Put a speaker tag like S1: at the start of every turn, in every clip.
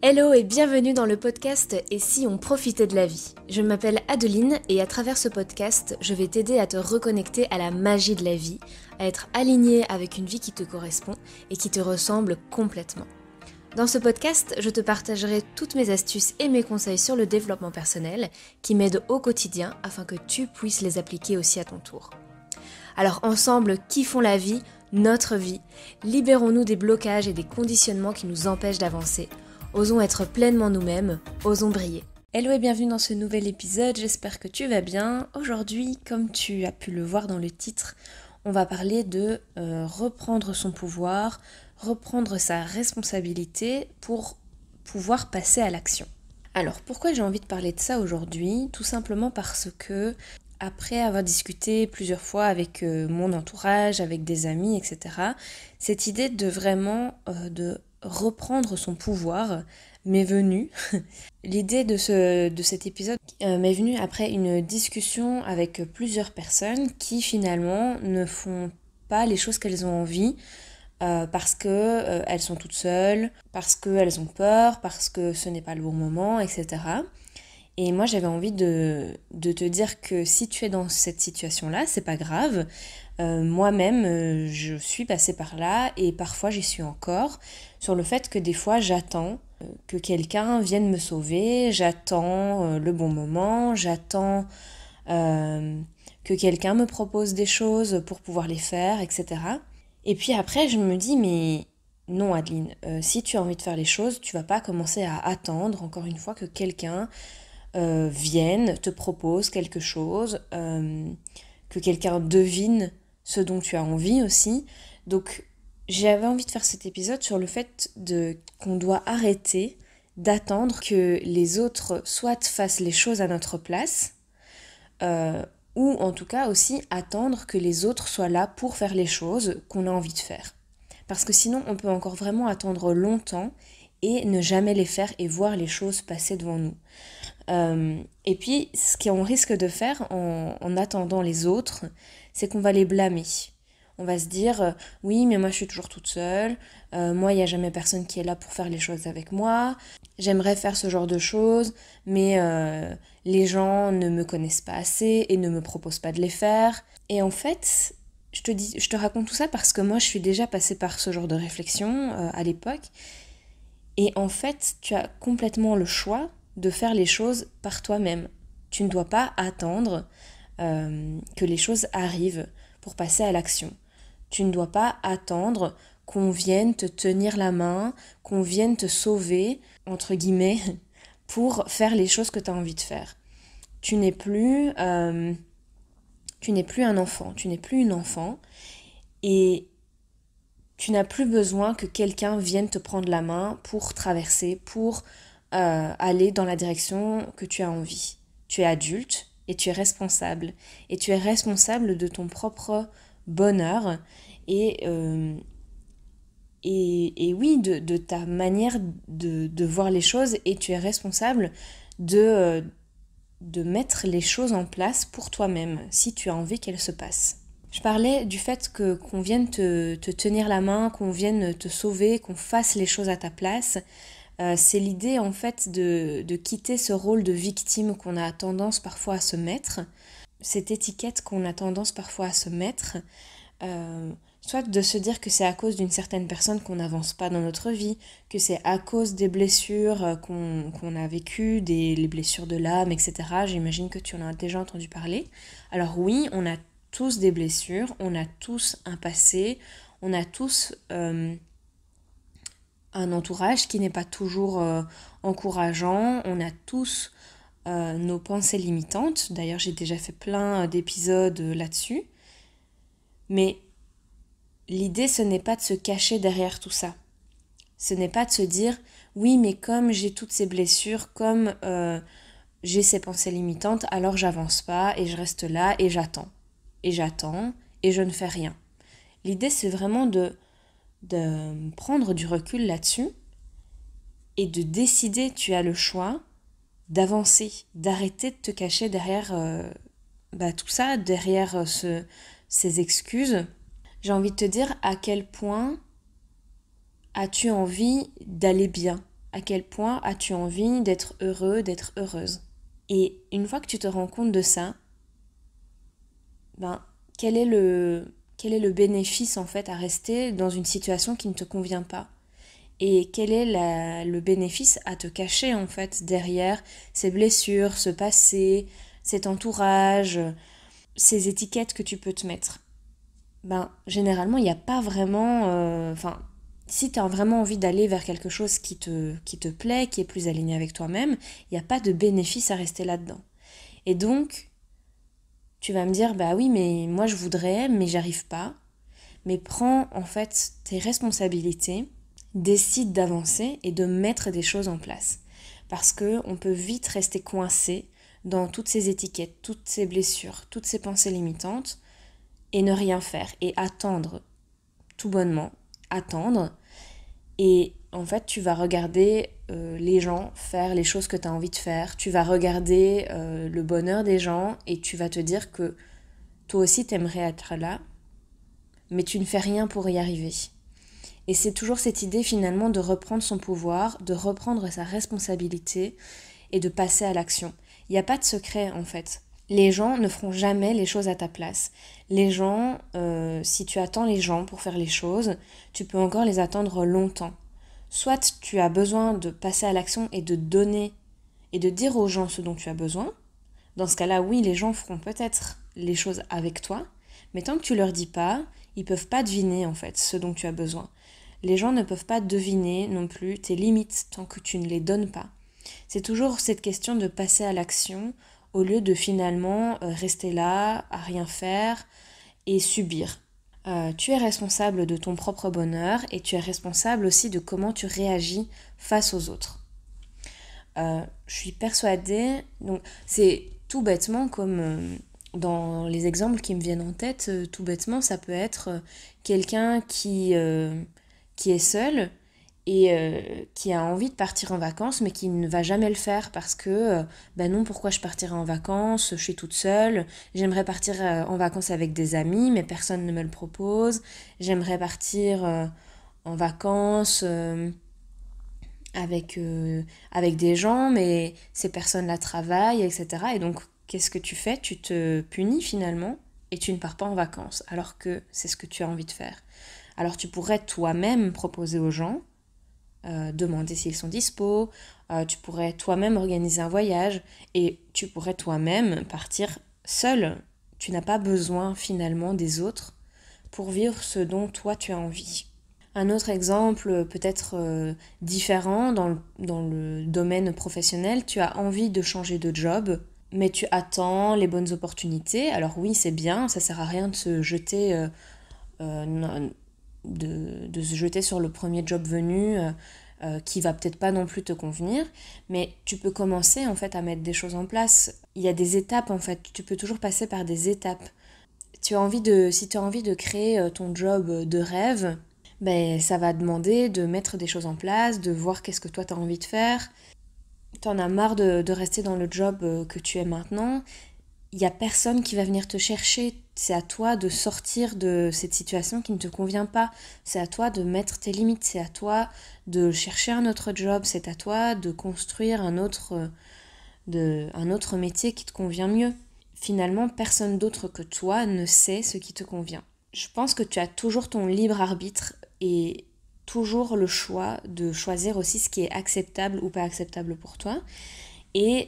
S1: Hello et bienvenue dans le podcast Et si on profitait de la vie? Je m'appelle Adeline et à travers ce podcast, je vais t'aider à te reconnecter à la magie de la vie, à être aligné avec une vie qui te correspond et qui te ressemble complètement. Dans ce podcast, je te partagerai toutes mes astuces et mes conseils sur le développement personnel qui m'aident au quotidien afin que tu puisses les appliquer aussi à ton tour. Alors ensemble, kiffons la vie, notre vie, libérons-nous des blocages et des conditionnements qui nous empêchent d'avancer. Osons être pleinement nous-mêmes, osons briller. Hello et bienvenue dans ce nouvel épisode, j'espère que tu vas bien. Aujourd'hui, comme tu as pu le voir dans le titre, on va parler de reprendre son pouvoir, reprendre sa responsabilité pour pouvoir passer à l'action. Alors pourquoi j'ai envie de parler de ça aujourd'hui? Tout simplement parce que après avoir discuté plusieurs fois avec mon entourage, avec des amis, etc., cette idée de vraiment de reprendre son pouvoir m'est venue. L'idée de cet épisode m'est venue après une discussion avec plusieurs personnes qui finalement ne font pas les choses qu'elles ont envie parce que elles sont toutes seules, parce qu'elles ont peur, parce que ce n'est pas le bon moment, etc. Et moi j'avais envie de te dire que si tu es dans cette situation-là, c'est pas grave. Moi-même, je suis passée par là et parfois j'y suis encore, sur le fait que des fois j'attends que quelqu'un vienne me sauver, j'attends le bon moment, j'attends que quelqu'un me propose des choses pour pouvoir les faire, etc. Et puis après je me dis mais non Adeline, si tu as envie de faire les choses, tu vas pas commencer à attendre encore une fois que quelqu'un vienne, te propose quelque chose, que quelqu'un devine ce dont tu as envie aussi. Donc j'avais envie de faire cet épisode sur le fait qu'on doit arrêter d'attendre que les autres soit fassent les choses à notre place, ou en tout cas aussi attendre que les autres soient là pour faire les choses qu'on a envie de faire. Parce que sinon on peut encore vraiment attendre longtemps et ne jamais les faire et voir les choses passer devant nous. Et puis, ce qu'on risque de faire en attendant les autres, c'est qu'on va les blâmer. On va se dire, oui, mais moi je suis toujours toute seule, moi il n'y a jamais personne qui est là pour faire les choses avec moi, j'aimerais faire ce genre de choses, mais les gens ne me connaissent pas assez et ne me proposent pas de les faire. Et en fait, je te raconte tout ça parce que moi je suis déjà passée par ce genre de réflexion à l'époque. Et en fait, tu as complètement le choix de faire les choses par toi-même. Tu ne dois pas attendre que les choses arrivent pour passer à l'action. Tu ne dois pas attendre qu'on vienne te tenir la main, qu'on vienne te sauver, entre guillemets, pour faire les choses que tu as envie de faire. Tu n'es plus un enfant, tu n'es plus une enfant et tu n'as plus besoin que quelqu'un vienne te prendre la main pour traverser, pour aller dans la direction que tu as envie. Tu es adulte et tu es responsable. Et tu es responsable de ton propre bonheur et oui, de ta manière de voir les choses. Et tu es responsable de mettre les choses en place pour toi-même, si tu as envie qu'elles se passent. Je parlais du fait qu'on vienne te tenir la main, qu'on vienne te sauver, qu'on fasse les choses à ta place. C'est l'idée en fait de quitter ce rôle de victime qu'on a tendance parfois à se mettre, cette étiquette qu'on a tendance parfois à se mettre, soit de se dire que c'est à cause d'une certaine personne qu'on n'avance pas dans notre vie, que c'est à cause des blessures qu'on a vécues, les blessures de l'âme, etc. J'imagine que tu en as déjà entendu parler. Alors oui, on a tous des blessures, on a tous un passé, on a tous un entourage qui n'est pas toujours encourageant, on a tous nos pensées limitantes, d'ailleurs j'ai déjà fait plein d'épisodes là-dessus, mais l'idée ce n'est pas de se cacher derrière tout ça, ce n'est pas de se dire oui mais comme j'ai toutes ces blessures, comme j'ai ces pensées limitantes, alors j'avance pas et je reste là et j'attends et je ne fais rien. L'idée c'est vraiment de prendre du recul là-dessus et de décider, tu as le choix d'avancer, d'arrêter de te cacher derrière tout ça, derrière ces excuses. J'ai envie de te dire à quel point as-tu envie d'aller bien, à quel point as-tu envie d'être heureux, d'être heureuse. Et une fois que tu te rends compte de ça, ben, quel est le bénéfice en fait à rester dans une situation qui ne te convient pas? Et quel est le bénéfice à te cacher en fait derrière ces blessures, ce passé, cet entourage, ces étiquettes que tu peux te mettre? Ben, généralement, il n'y a pas vraiment... si tu as vraiment envie d'aller vers quelque chose qui te plaît, qui est plus aligné avec toi-même, il n'y a pas de bénéfice à rester là-dedans. Et donc, tu vas me dire, bah oui, mais moi je voudrais, mais j'arrive pas. Mais prends en fait tes responsabilités, décide d'avancer et de mettre des choses en place. Parce qu'on peut vite rester coincé dans toutes ces étiquettes, toutes ces blessures, toutes ces pensées limitantes, et ne rien faire, et attendre, tout bonnement, attendre. Et en fait, tu vas regarder les gens faire les choses que tu as envie de faire, tu vas regarder le bonheur des gens, et tu vas te dire que toi aussi t'aimerais être là, mais tu ne fais rien pour y arriver. Et c'est toujours cette idée finalement de reprendre son pouvoir, de reprendre sa responsabilité et de passer à l'action. Il n'y a pas de secret en fait. Les gens ne feront jamais les choses à ta place. Les gens, si tu attends les gens pour faire les choses, tu peux encore les attendre longtemps. Soit tu as besoin de passer à l'action et de donner et de dire aux gens ce dont tu as besoin. Dans ce cas-là, oui, les gens feront peut-être les choses avec toi, mais tant que tu leur dis pas, ils peuvent pas deviner en fait ce dont tu as besoin. Les gens ne peuvent pas deviner non plus tes limites tant que tu ne les donnes pas. C'est toujours cette question de passer à l'action au lieu de finalement rester là, à rien faire et subir. Tu es responsable de ton propre bonheur et tu es responsable aussi de comment tu réagis face aux autres. Je suis persuadée, donc c'est tout bêtement comme dans les exemples qui me viennent en tête, tout bêtement ça peut être quelqu'un qui est seul et qui a envie de partir en vacances mais qui ne va jamais le faire parce que ben non, pourquoi je partirais en vacances, je suis toute seule, j'aimerais partir en vacances avec des amis mais personne ne me le propose, j'aimerais partir en vacances avec des gens mais ces personnes-là travaillent, etc. Et donc qu'est-ce que tu fais? Tu te punis finalement et tu ne pars pas en vacances alors que c'est ce que tu as envie de faire. Alors tu pourrais toi-même proposer aux gens, demander s'ils sont dispo, tu pourrais toi-même organiser un voyage et tu pourrais toi-même partir seul. Tu n'as pas besoin finalement des autres pour vivre ce dont toi tu as envie. Un autre exemple peut-être différent dans le domaine professionnel, tu as envie de changer de job, mais tu attends les bonnes opportunités. Alors oui, c'est bien, ça sert à rien de se jeter de se jeter sur le premier job venu qui va peut-être pas non plus te convenir, mais tu peux commencer en fait à mettre des choses en place. Il y a des étapes en fait, tu peux toujours passer par des étapes. Si tu as envie de créer ton job de rêve, ben ça va demander de mettre des choses en place, de voir qu'est-ce que toi tu as envie de faire. T'en as marre de rester dans le job que tu es maintenant. Il n'y a personne qui va venir te chercher. C'est à toi de sortir de cette situation qui ne te convient pas. C'est à toi de mettre tes limites. C'est à toi de chercher un autre job. C'est à toi de construire un autre métier qui te convient mieux. Finalement, personne d'autre que toi ne sait ce qui te convient. Je pense que tu as toujours ton libre arbitre et toujours le choix de choisir aussi ce qui est acceptable ou pas acceptable pour toi. Et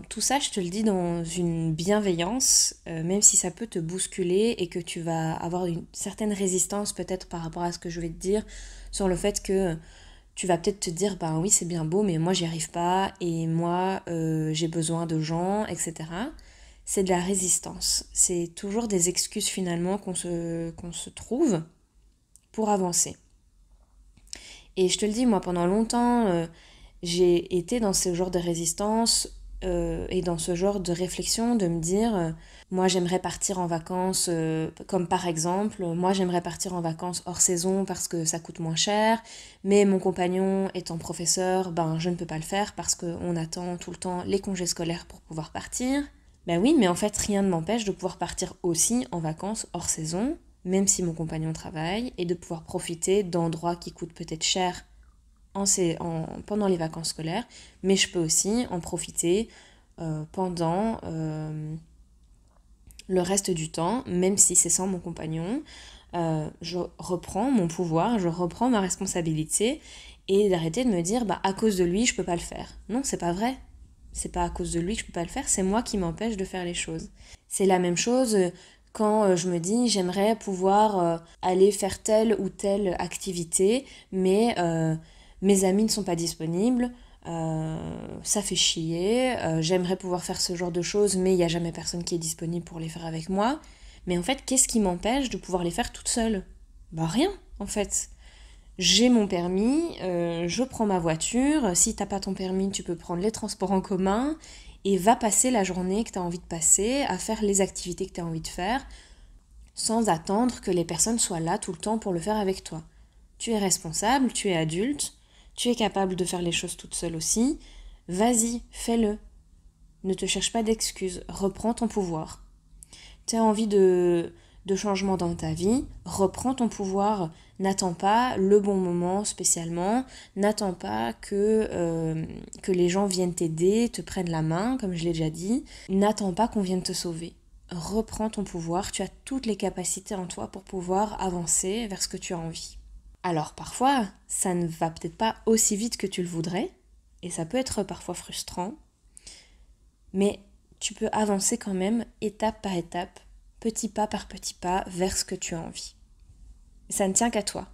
S1: tout ça, je te le dis dans une bienveillance, même si ça peut te bousculer et que tu vas avoir une certaine résistance peut-être par rapport à ce que je vais te dire, sur le fait que tu vas peut-être te dire, ben oui, c'est bien beau, mais moi, j'y arrive pas, et moi, j'ai besoin de gens, etc. C'est de la résistance. C'est toujours des excuses finalement qu'on se trouve pour avancer. Et je te le dis, moi, pendant longtemps, j'ai été dans ce genre de résistance et dans ce genre de réflexion de me dire moi j'aimerais partir en vacances comme par exemple moi j'aimerais partir en vacances hors saison parce que ça coûte moins cher, mais mon compagnon étant professeur, ben je ne peux pas le faire parce qu'on attend tout le temps les congés scolaires pour pouvoir partir. Ben oui, mais en fait rien ne m'empêche de pouvoir partir aussi en vacances hors saison, même si mon compagnon travaille, et de pouvoir profiter d'endroits qui coûtent peut-être cher pendant les vacances scolaires, mais je peux aussi en profiter pendant le reste du temps, même si c'est sans mon compagnon. Je reprends mon pouvoir, je reprends ma responsabilité et d'arrêter de me dire à cause de lui je peux pas le faire. Non, c'est pas vrai. C'est pas à cause de lui que je peux pas le faire, c'est moi qui m'empêche de faire les choses. C'est la même chose quand je me dis j'aimerais pouvoir aller faire telle ou telle activité, mais mes amis ne sont pas disponibles, ça fait chier, j'aimerais pouvoir faire ce genre de choses, mais il n'y a jamais personne qui est disponible pour les faire avec moi. Mais en fait, qu'est-ce qui m'empêche de pouvoir les faire toute seule ? Rien, en fait. J'ai mon permis, je prends ma voiture, si t'as pas ton permis, tu peux prendre les transports en commun et va passer la journée que t'as envie de passer, à faire les activités que t'as envie de faire, sans attendre que les personnes soient là tout le temps pour le faire avec toi. Tu es responsable, tu es adulte, tu es capable de faire les choses toute seule aussi, vas-y, fais-le. Ne te cherche pas d'excuses, reprends ton pouvoir. Tu as envie de changement dans ta vie, reprends ton pouvoir, n'attends pas le bon moment spécialement, n'attends pas que les gens viennent t'aider, te prennent la main, comme je l'ai déjà dit, n'attends pas qu'on vienne te sauver. Reprends ton pouvoir, tu as toutes les capacités en toi pour pouvoir avancer vers ce que tu as envie. Alors parfois, ça ne va peut-être pas aussi vite que tu le voudrais, et ça peut être parfois frustrant, mais tu peux avancer quand même étape par étape, petit pas par petit pas, vers ce que tu as envie. Ça ne tient qu'à toi.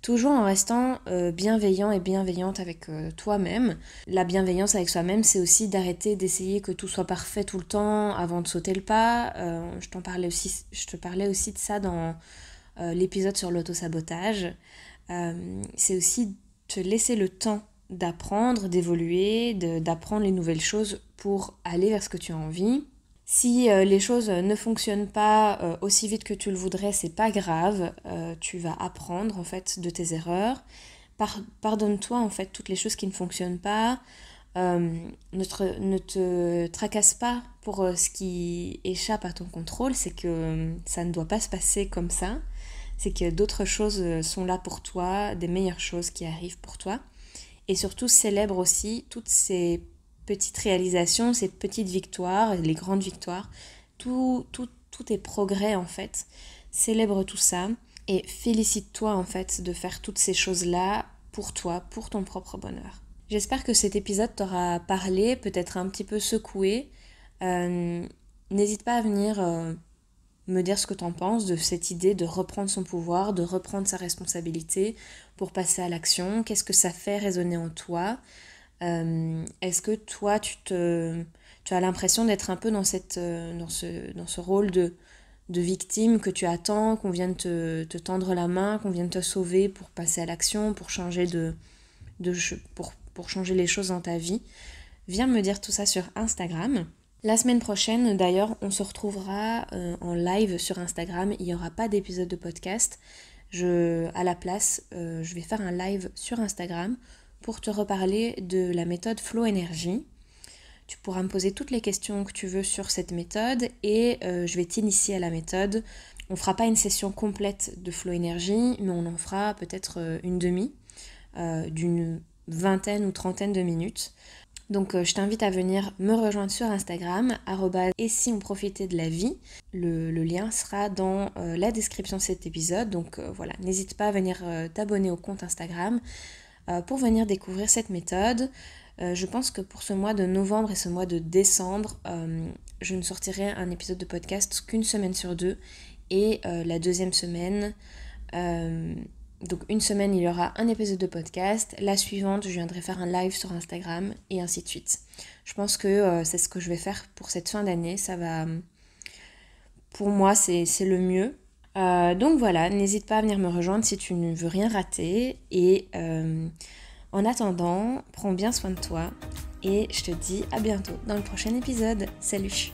S1: Toujours en restant bienveillant et bienveillante avec toi-même. La bienveillance avec soi-même, c'est aussi d'arrêter d'essayer que tout soit parfait tout le temps avant de sauter le pas. Je te parlais aussi de ça dans l'épisode sur l'autosabotage. C'est aussi te laisser le temps d'apprendre, d'évoluer, d'apprendre les nouvelles choses pour aller vers ce que tu as envie. Si les choses ne fonctionnent pas aussi vite que tu le voudrais, c'est pas grave, tu vas apprendre en fait de tes erreurs. Pardonne-toi en fait toutes les choses qui ne fonctionnent pas. Ne te tracasse pas pour ce qui échappe à ton contrôle, c'est que ça ne doit pas se passer comme ça. C'est que d'autres choses sont là pour toi, des meilleures choses qui arrivent pour toi. Et surtout, célèbre aussi toutes ces petites réalisations, ces petites victoires, les grandes victoires, tous tes progrès en fait. Célèbre tout ça et félicite-toi en fait de faire toutes ces choses-là pour toi, pour ton propre bonheur. J'espère que cet épisode t'aura parlé, peut-être un petit peu secoué. N'hésite pas à venir me dire ce que t'en penses de cette idée de reprendre son pouvoir, de reprendre sa responsabilité pour passer à l'action. Qu'est-ce que ça fait résonner en toi ? Est-ce que toi, tu as l'impression d'être un peu dans ce rôle de victime que tu attends, qu'on vienne te tendre la main, qu'on vienne te sauver pour passer à l'action, pour changer pour changer les choses dans ta vie ? Viens me dire tout ça sur Instagram. La semaine prochaine, d'ailleurs, on se retrouvera en live sur Instagram. Il n'y aura pas d'épisode de podcast. À la place, je vais faire un live sur Instagram pour te reparler de la méthode Flow Énergie. Tu pourras me poser toutes les questions que tu veux sur cette méthode et je vais t'initier à la méthode. On ne fera pas une session complète de Flow Énergie, mais on en fera peut-être une demi, d'une 20 ou 30 de minutes. Donc je t'invite à venir me rejoindre sur Instagram, @et si on profitait de la vie. Le lien sera dans la description de cet épisode. Donc voilà, n'hésite pas à venir t'abonner au compte Instagram pour venir découvrir cette méthode. Je pense que pour ce mois de novembre et ce mois de décembre, je ne sortirai un épisode de podcast qu'une semaine sur 2. Et la deuxième semaine, donc une semaine il y aura un épisode de podcast, la suivante je viendrai faire un live sur Instagram et ainsi de suite. Je pense que c'est ce que je vais faire pour cette fin d'année, ça va, pour moi c'est le mieux. Donc voilà, n'hésite pas à venir me rejoindre si tu ne veux rien rater et en attendant, prends bien soin de toi et je te dis à bientôt dans le prochain épisode. Salut!